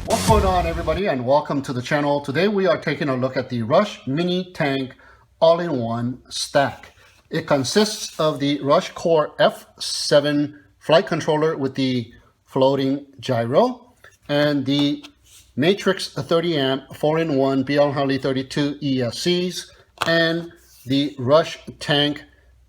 What's going on, everybody, and welcome to the channel. Today we are taking a look at the Rush Mini Tank all-in-one stack. It consists of the Rush Core F7 flight controller with the floating gyro and the Matrix 30 amp 4-in-1 BL 32 ESCs and the Rush Tank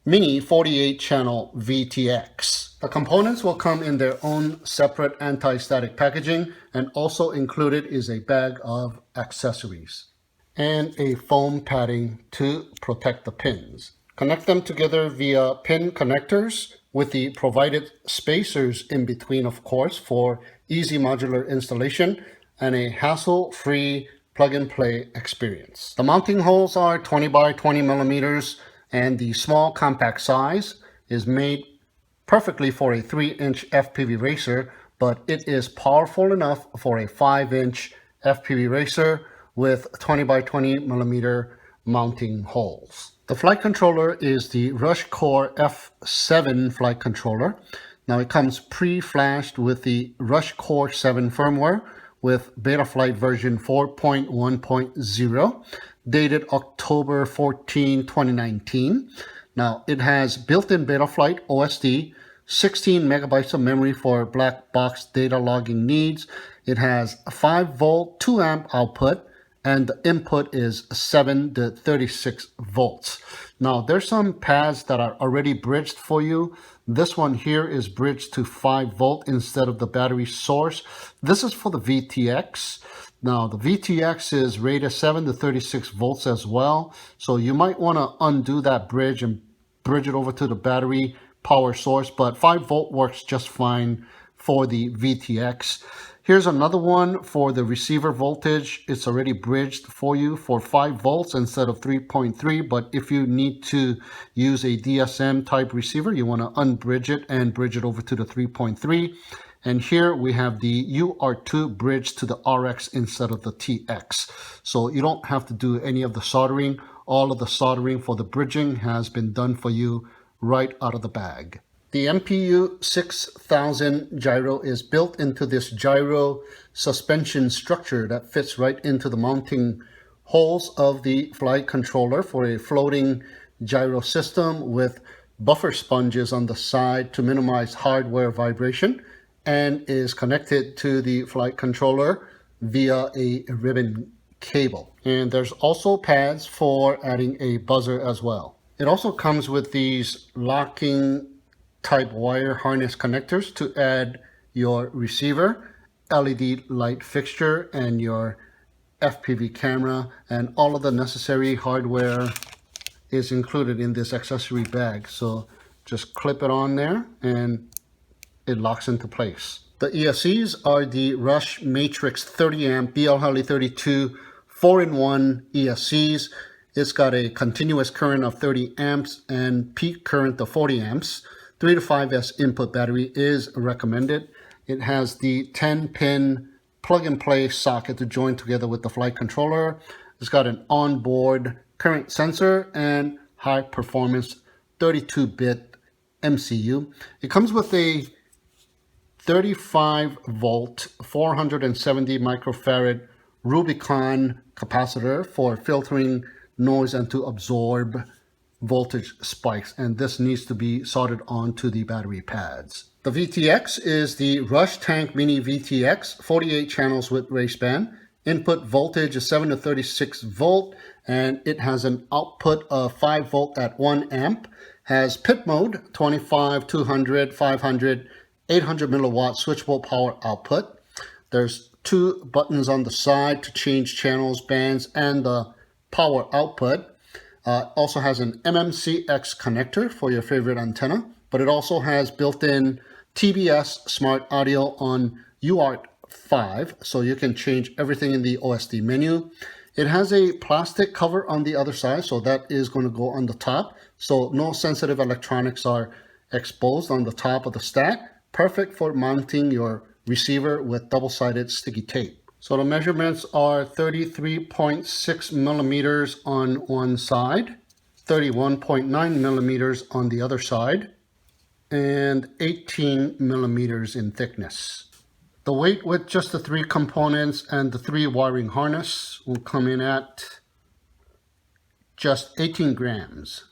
Mini 48 channel VTX. The components will come in their own separate anti-static packaging, and also included is a bag of accessories and a foam padding to protect the pins. Connect them together via pin connectors with the provided spacers in between, of course, for easy modular installation and a hassle-free plug-and-play experience. The mounting holes are 20 by 20 millimeters, and the small compact size is made perfectly for a 3-inch FPV racer, but it is powerful enough for a 5-inch FPV racer with 20 by 20 millimeter mounting holes. The flight controller is the Rush Core F7 flight controller. Now it comes pre-flashed with the Rush Core 7 firmware with Betaflight version 4.1.0, dated October 14, 2019. Now it has built-in Betaflight OSD, 16 megabytes of memory for black box data logging needs. It has a 5 volt 2 amp output, and the input is 7 to 36 volts. Now there's some pads that are already bridged for you. This one here is bridged to 5 volt instead of the battery source. This is for the VTX. Now the VTX is rated 7 to 36 volts as well. So you might want to undo that bridge and bridge it over to the battery power source, but 5 volt works just fine for the VTX. Here's another one for the receiver voltage. It's already bridged for you for 5 volts instead of 3.3, but if you need to use a DSM type receiver, you want to unbridge it and bridge it over to the 3.3. And here we have the UR2 bridge to the RX instead of the TX. So you don't have to do any of the soldering. All of the soldering for the bridging has been done for you right out of the bag. The MPU 6000 gyro is built into this gyro suspension structure that fits right into the mounting holes of the flight controller for a floating gyro system with buffer sponges on the side to minimize hardware vibration, and is connected to the flight controller via a ribbon cable. And there's also pads for adding a buzzer as well. It also comes with these locking type wire harness connectors to add your receiver, LED light fixture, and your FPV camera, and all of the necessary hardware is included in this accessory bag. So just clip it on there and it locks into place. The ESCs are the Rush Matrix 30 amp BL 32 4-in-1 ESCs. It's got a continuous current of 30 amps and peak current of 40 amps. 3 to 5S input battery is recommended. It has the 10-pin plug-and-play socket to join together with the flight controller. It's got an onboard current sensor and high-performance 32-bit MCU. It comes with a 35-volt, 470 microfarad Rubicon capacitor for filtering noise and to absorb voltage spikes, and this needs to be soldered onto the battery pads. The VTX is the Rush Tank Mini VTX, 48 channels with race band. Input voltage is 7 to 36 volt, and it has an output of 5 volt at 1 amp. Has pit mode, 25, 200, 500, 800 milliwatt switchable power output. There's 2 buttons on the side to change channels, bands, and the power output. Also has an MMCX connector for your favorite antenna, but it also has built-in TBS smart audio on UART5, so you can change everything in the OSD menu. It has a plastic cover on the other side, so that is going to go on the top, so no sensitive electronics are exposed on the top of the stack. Perfect for mounting your receiver with double-sided sticky tape. So the measurements are 33.6 millimeters on one side, 31.9 millimeters on the other side, and 18 millimeters in thickness. The weight with just the 3 components and the 3 wiring harness will come in at just 18 grams.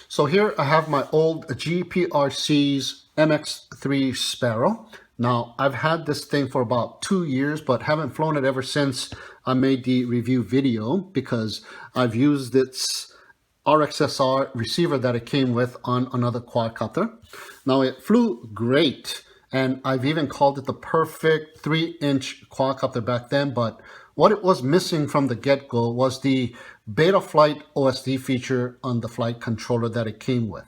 So here I have my old GPRC's MX3 Sparrow. Now I've had this thing for about 2 years, but haven't flown it ever since I made the review video because I've used its RXSR receiver that it came with on another quadcopter. Now it flew great, and I've even called it the perfect 3-inch quadcopter back then, but what it was missing from the get-go was the Betaflight OSD feature on the flight controller that it came with.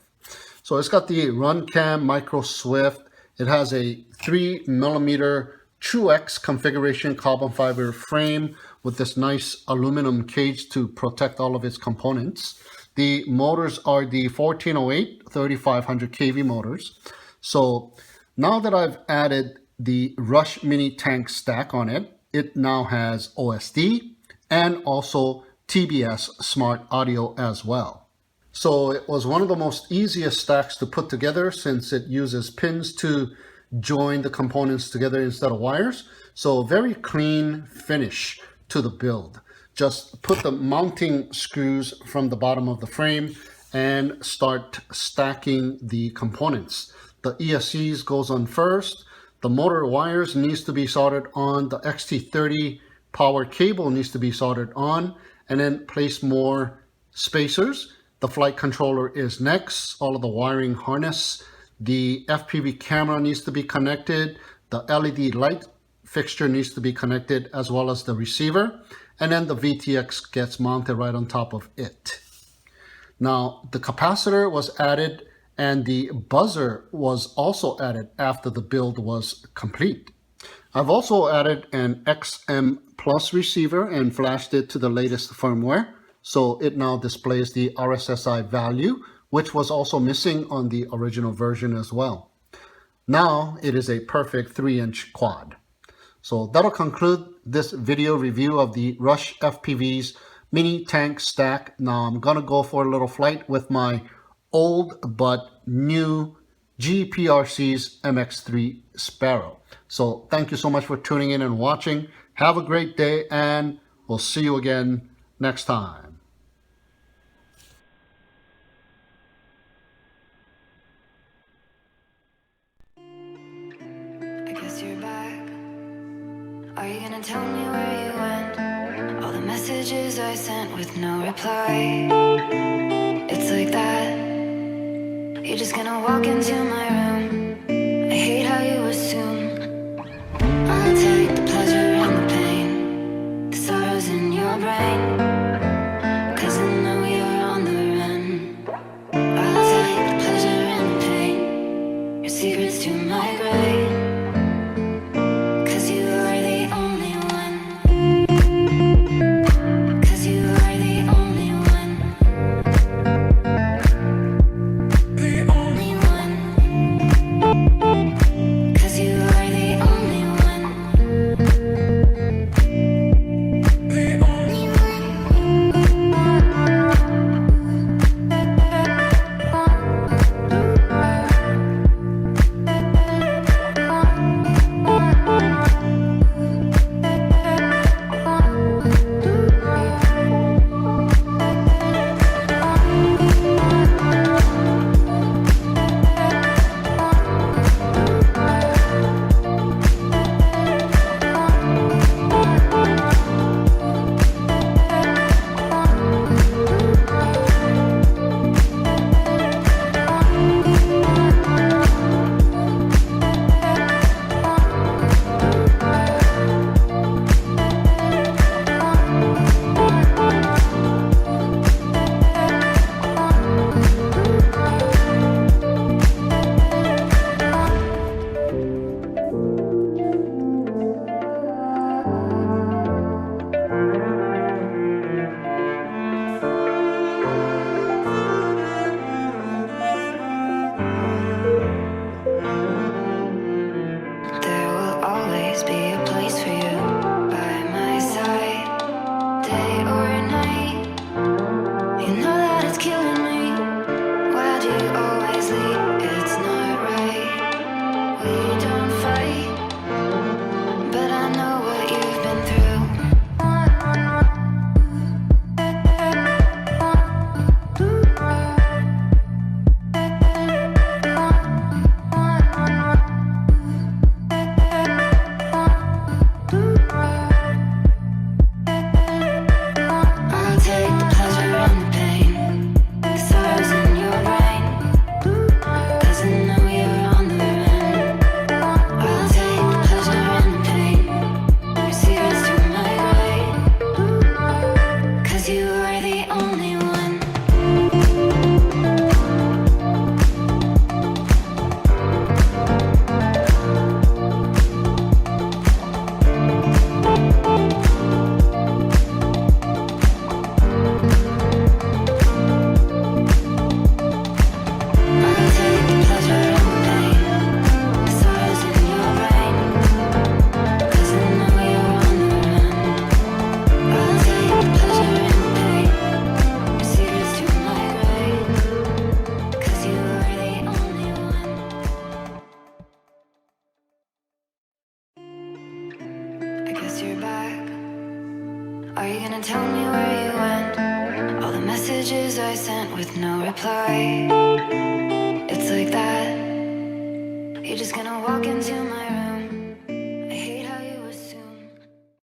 So it's got the RunCam Micro Swift. It has a 3mm TrueX configuration carbon fiber frame with this nice aluminum cage to protect all of its components. The motors are the 1408 3500 kV motors. So now that I've added the Rush Mini Tank stack on it, it now has OSD and also TBS smart audio as well. So it was one of the most easiest stacks to put together since it uses pins to join the components together instead of wires. So very clean finish to the build. Just put the mounting screws from the bottom of the frame and start stacking the components. The ESCs goes on first. The motor wires needs to be soldered on. The XT30 power cable needs to be soldered on, and then place more spacers. The flight controller is next. All of the wiring harness. The FPV camera needs to be connected. The LED light fixture needs to be connected, as well as the receiver. And then the VTX gets mounted right on top of it. Now, the capacitor was added and the buzzer was also added after the build was complete. I've also added an XM Plus receiver and flashed it to the latest firmware. So it now displays the RSSI value, which was also missing on the original version as well. Now it is a perfect 3-inch quad. So that'll conclude this video review of the Rushfpv's mini tank stack. Now I'm gonna go for a little flight with my old but new GPRC's MX3 Sparrow. So thank you so much for tuning in and watching. Have a great day, and we'll see you again next time. I guess you're back. Are you gonna tell me where you went? All the messages I sent with no reply. It's like that. You're just gonna walk into my room. I hate how you assume I'll take the pleasure and the pain, the sorrows in your brain, 'cause I know you're on the run. I'll take the pleasure and the pain, your secrets to my grave, 'cause you are the only one, 'cause you are the only one, the only one, 'cause you are Are you gonna tell me where you went? All the messages I sent with no reply. It's like that. You're just gonna walk into my